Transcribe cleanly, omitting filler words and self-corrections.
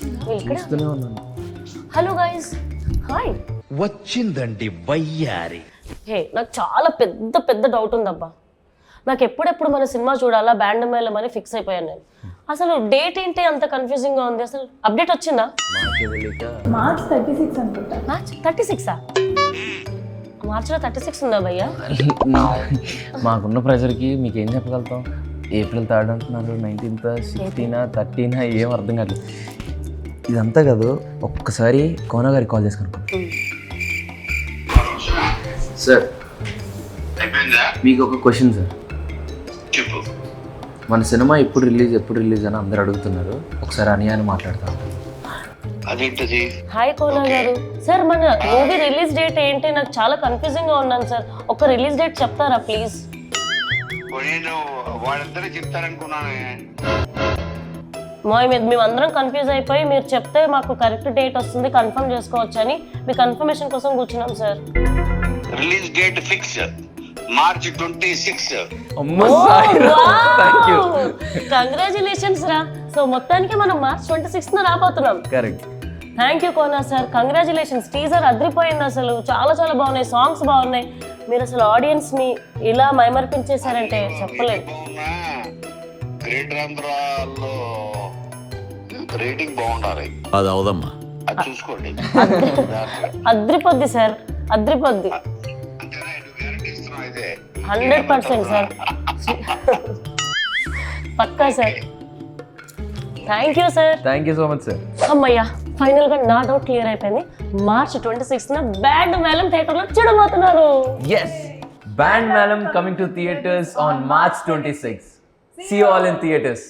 చూస్తూనే ఉన్నాను. Hello guys, hi. వచ్చిందండి వయ్యారి. హే, నాకు చాలా పెద్ద పెద్ద డౌట్ ఉందబ్బా. నాకు ఎప్పుడెప్పుడు మన సినిమా చూడాలా, బ్యాండ్ మేళం అని ఫిక్స్ అయిపోయాను నేను. అసలు డేట్ ఏంటి అంత కన్ఫ్యూజింగ్ గా ఉంది? అసలు అప్డేట్ వచ్చిందా? మార్చ్ 36 అనుకుంటా. మార్చ్ 36 మార్చిలో 36 ఉందా భయ్యా? మాకున్న ప్రెషర్కి మీకు ఏం చెప్పగలుగుతాం? ఏప్రిల్ 3 అంటున్నారు, 19th, 16th, 13th, ఏం అర్థం కావట్లేదు. ఇదంతా కాదు, ఒక్కసారి కోన గారికి కాల్ చేసుకున్నాను సార్. మీకు ఒక క్వశ్చన్ సార్. చెప్పు. మన సినిమా ఎప్పుడు రిలీజ్ అని అందరు అడుగుతున్నారు. ఒకసారి అని మాట్లాడతాం. అదేంటది? హాయ్ కోనా గారు. సార్, మన మూవీ రిలీజ్ డేట్ ఏంటి? నాకు చాలా కన్ఫ్యూజింగ్ గా ఉన్నాను సార్. ఒక రిలీజ్ డేట్ చెప్తారా ప్లీజ్? నేను వాళ్ళందరూ చెప్తారనుకున్నానే. మేమందరం కన్ఫ్యూజ్ అయిపోయి మీరు చెప్తే మాకు కరెక్ట్ డేట్ వస్తుంది, కన్ఫర్మ్ చేసుకోవచ్చు అని మీ కన్ఫర్మేషన్ కోసం కూర్చున్నాం sir. Release date fix March 26. Congratulations రా. సో మొత్తానికి మనం మార్చ్ 26 రాబోతున్నాం. Correct. Thank you Kona sir, congratulations. Teaser అదిరిపోయింది, అసలు చాలా చాలా బాగున్నాయి, సాంగ్స్ బాగున్నాయి. మీరు అసలు ఆడియన్స్ ని ఇలా మైమర్పించేశారంటే చెప్పలేదు. గ్రేటర్ ఆంధ్రాలో రేటింగ్ బాగుండాలి. అది అవదమ్మా, అది చూసుకోండి. అద్రిపోద్ది సార్, అద్రిపోద్ది. 100% సార్, పక్కా sir. Thank you sir. Thank you so much sir. అమ్మయ్యా, ఫైనల్ గా నా డౌట్ క్లియర్ అయిపోయింది. మార్చ్ 26 బ్యాండ్ మేళం థియేటర్ లో చూడబోతున్నారు. Yes, Band Malam coming to theaters on March 26. See you all in theaters.